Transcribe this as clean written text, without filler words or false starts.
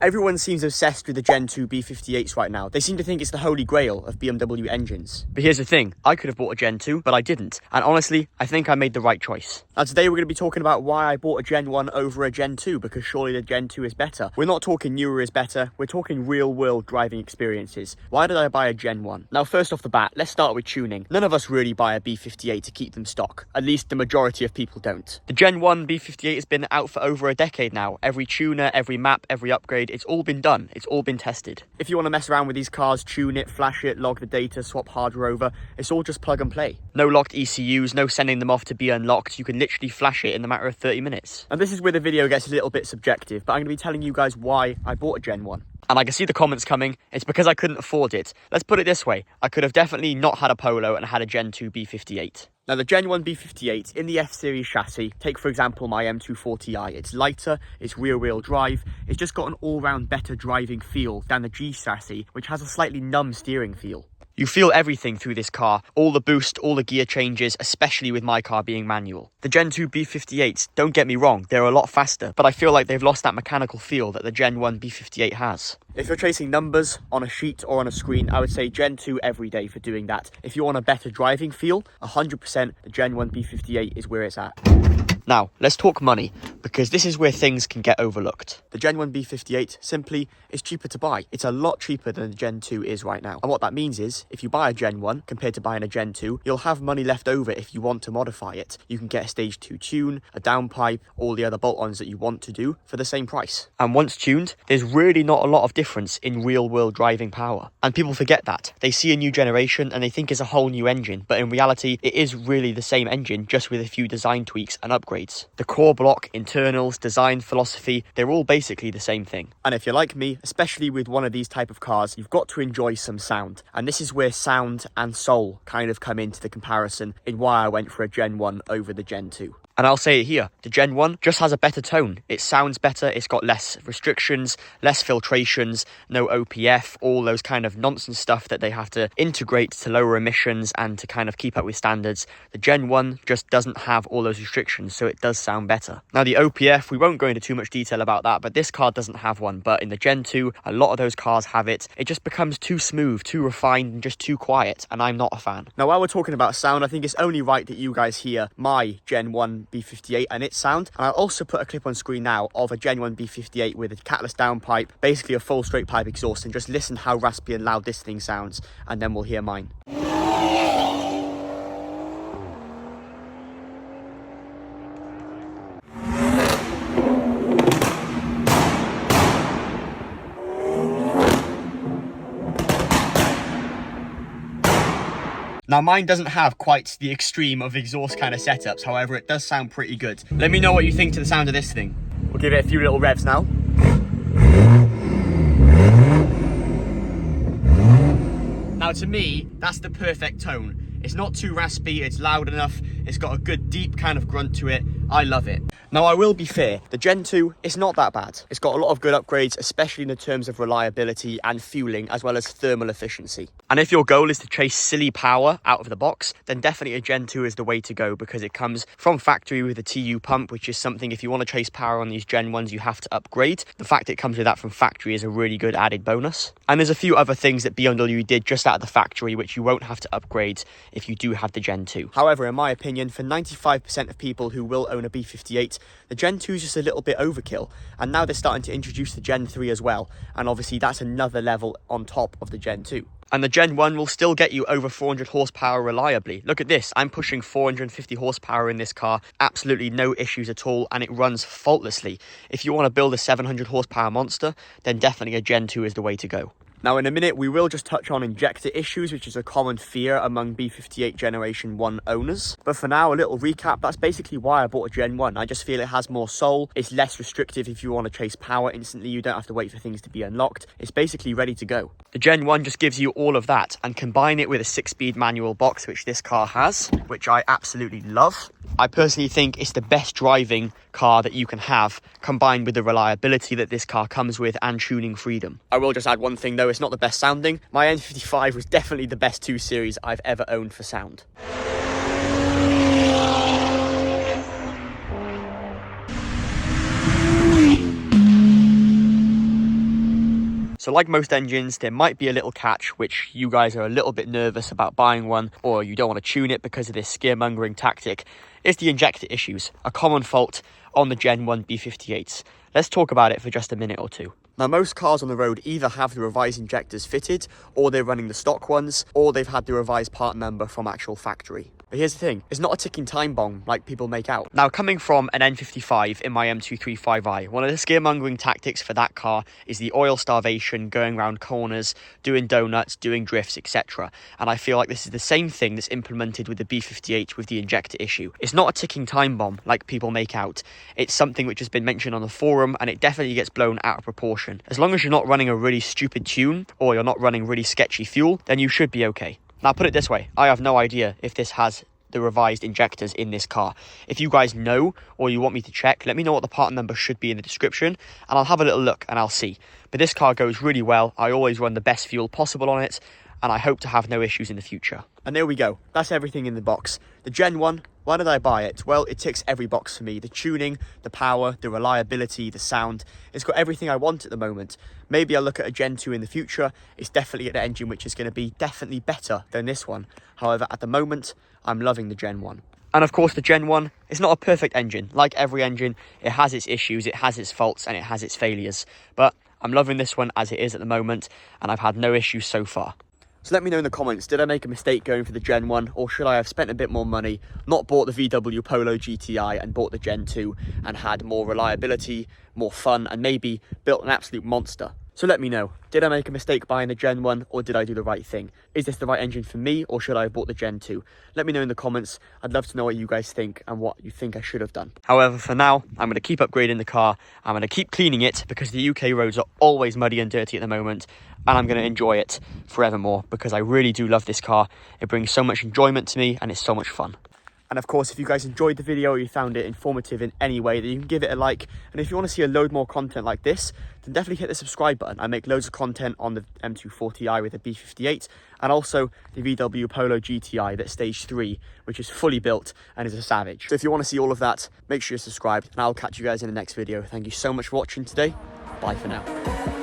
Everyone seems obsessed with the Gen 2 B58s right now. They seem to think it's the holy grail of BMW engines. But here's the thing, I could have bought a Gen 2, but I didn't. And honestly, I think I made the right choice. Now today we're going to be talking about why I bought a Gen 1 over a Gen 2, because surely the Gen 2 is better. We're not talking newer is better, we're talking real world driving experiences. Why did I buy a Gen 1? Now first off the bat, let's start with tuning. None of us really buy a B58 to keep them stock. At least the majority of people don't. The Gen 1 B58 has been out for over a decade now. Every tuner, every map, every upgrade, it's all been done. It's all been tested. If you want to mess around with these cars, tune it, flash it, log the data, swap hardware over, it's all just plug and play. No locked ECUs, no sending them off to be unlocked. You can literally flash it in the matter of 30 minutes. And this is where the video gets a little bit subjective, but I'm going to be telling you guys why I bought a Gen 1. And I can see the comments coming. It's because I couldn't afford it. Let's put it this way. I could have definitely not had a Polo and had a Gen 2 B58. Now the Gen 1 B58 in the F-Series chassis, take for example my M240i, it's lighter, it's rear-wheel drive, it's just got an all-round better driving feel than the G chassis, which has a slightly numb steering feel. You feel everything through this car, all the boost, all the gear changes, especially with my car being manual. The Gen 2 B58s, don't get me wrong, they're a lot faster, but I feel like they've lost that mechanical feel that the Gen 1 B58 has. If you're chasing numbers on a sheet or on a screen, I would say Gen 2 every day for doing that. If you want a better driving feel, 100% the Gen 1 B58 is where it's at. Now, let's talk money, because this is where things can get overlooked. The Gen 1 B58 simply is cheaper to buy. It's a lot cheaper than the Gen 2 is right now. And what that means is, if you buy a Gen 1 compared to buying a Gen 2, you'll have money left over if you want to modify it. You can get a stage 2 tune, a downpipe, all the other bolt-ons that you want to do for the same price. And once tuned, there's really not a lot of difference in real-world driving power. And people forget that. They see a new generation and they think it's a whole new engine, but in reality, it is really the same engine, just with a few design tweaks and upgrades. The core block, internals, design philosophy, they're all basically the same thing. And if you're like me, especially with one of these type of cars, you've got to enjoy some sound. And this is where sound and soul kind of come into the comparison in why I went for a Gen 1 over the Gen 2. And I'll say it here, the Gen 1 just has a better tone. It sounds better, it's got less restrictions, less filtrations, no OPF, all those kind of nonsense stuff that they have to integrate to lower emissions and to kind of keep up with standards. The Gen 1 just doesn't have all those restrictions, so it does sound better. Now the OPF, we won't go into too much detail about that, but this car doesn't have one. But in the Gen 2, a lot of those cars have it. It just becomes too smooth, too refined, and just too quiet, and I'm not a fan. Now while we're talking about sound, I think it's only right that you guys hear my Gen 1 B58 and its sound, and I'll also put a clip on screen now of a Gen 1 B58 with a catless downpipe, basically a full straight pipe exhaust, and just listen how raspy and loud this thing sounds, and then we'll hear mine. Now mine doesn't have quite the extreme of exhaust kind of setups, however it does sound pretty good. Let me know what you think to the sound of this thing. We'll give it a few little revs now. Now to me, that's the perfect tone. It's not too raspy, it's loud enough, it's got a good deep kind of grunt to it. I love it. Now I will be fair, the Gen 2 is not that bad. It's got a lot of good upgrades, especially in the terms of reliability and fueling, as well as thermal efficiency. And if your goal is to chase silly power out of the box, then definitely a Gen 2 is the way to go, because it comes from factory with a TU pump, which is something if you want to chase power on these Gen 1s, you have to upgrade. The fact it comes with that from factory is a really good added bonus. And there's a few other things that BMW did just out of the factory, which you won't have to upgrade if you do have the Gen 2. However, in my opinion, for 95% of people who will own a B58, the Gen 2 is just a little bit overkill, and now they're starting to introduce the Gen 3 as well, and obviously that's another level on top of the Gen 2. And the Gen 1 will still get you over 400 horsepower reliably. Look at this, I'm pushing 450 horsepower in this car, absolutely no issues at all, and it runs faultlessly. If you want to build a 700 horsepower monster, then definitely a Gen 2 is the way to go. Now in a minute we will just touch on injector issues, which is a common fear among B58 Generation 1 owners. But for now, a little recap, that's basically why I bought a Gen 1. I just feel it has more soul, it's less restrictive if you want to chase power instantly, you don't have to wait for things to be unlocked. It's basically ready to go. The Gen 1 just gives you all of that, and combine it with a 6-speed manual box, which this car has, which I absolutely love. I personally think it's the best driving car that you can have, combined with the reliability that this car comes with and tuning freedom. I will just add one thing though, it's not the best sounding. My N55 was definitely the best 2 Series I've ever owned for sound. So like most engines, there might be a little catch, which you guys are a little bit nervous about buying one, or you don't want to tune it because of this scaremongering tactic. It's the injector issues, a common fault on the Gen 1 B58s. Let's talk about it for just a minute or two. Now, most cars on the road either have the revised injectors fitted, or they're running the stock ones, or they've had the revised part number from actual factory. But here's the thing, it's not a ticking time bomb like people make out. Now, coming from an N55 in my M235i, one of the scaremongering tactics for that car is the oil starvation, going around corners, doing donuts, doing drifts, etc. And I feel like this is the same thing that's implemented with the B58 with the injector issue. It's not a ticking time bomb like people make out. It's something which has been mentioned on the forum, and it definitely gets blown out of proportion. As long as you're not running a really stupid tune, or you're not running really sketchy fuel, then you should be okay. Now, put it this way, I have no idea if this has the revised injectors in this car. If you guys know, or you want me to check, let me know what the part number should be in the description, and I'll have a little look and I'll see. But this car goes really well. I always run the best fuel possible on it, and I hope to have no issues in the future. And there we go. That's everything in the box. The Gen 1, why did I buy it? Well, it ticks every box for me. The tuning, the power, the reliability, the sound. It's got everything I want at the moment. Maybe I'll look at a Gen 2 in the future. It's definitely an engine which is going to be definitely better than this one. However, at the moment, I'm loving the Gen 1. And of course, the Gen 1 is not a perfect engine. Like every engine, it has its issues, it has its faults, and it has its failures. But I'm loving this one as it is at the moment, and I've had no issues so far. So let me know in the comments, did I make a mistake going for the Gen 1, or should I have spent a bit more money, not bought the VW Polo GTI and bought the Gen 2 and had more reliability, more fun, and maybe built an absolute monster? So let me know, did I make a mistake buying the Gen 1, or did I do the right thing? Is this the right engine for me, or should I have bought the Gen 2? Let me know in the comments. I'd love to know what you guys think and what you think I should have done. However, for now, I'm going to keep upgrading the car. I'm going to keep cleaning it because the UK roads are always muddy and dirty at the moment, and I'm going to enjoy it forevermore because I really do love this car. It brings so much enjoyment to me, and it's so much fun. And of course, if you guys enjoyed the video or you found it informative in any way, then you can give it a like. And if you want to see a load more content like this, then definitely hit the subscribe button. I make loads of content on the M240i with the B58 and also the VW Polo GTI that's stage 3, which is fully built and is a savage. So if you want to see all of that, make sure you're subscribed, and I'll catch you guys in the next video. Thank you so much for watching today. Bye for now.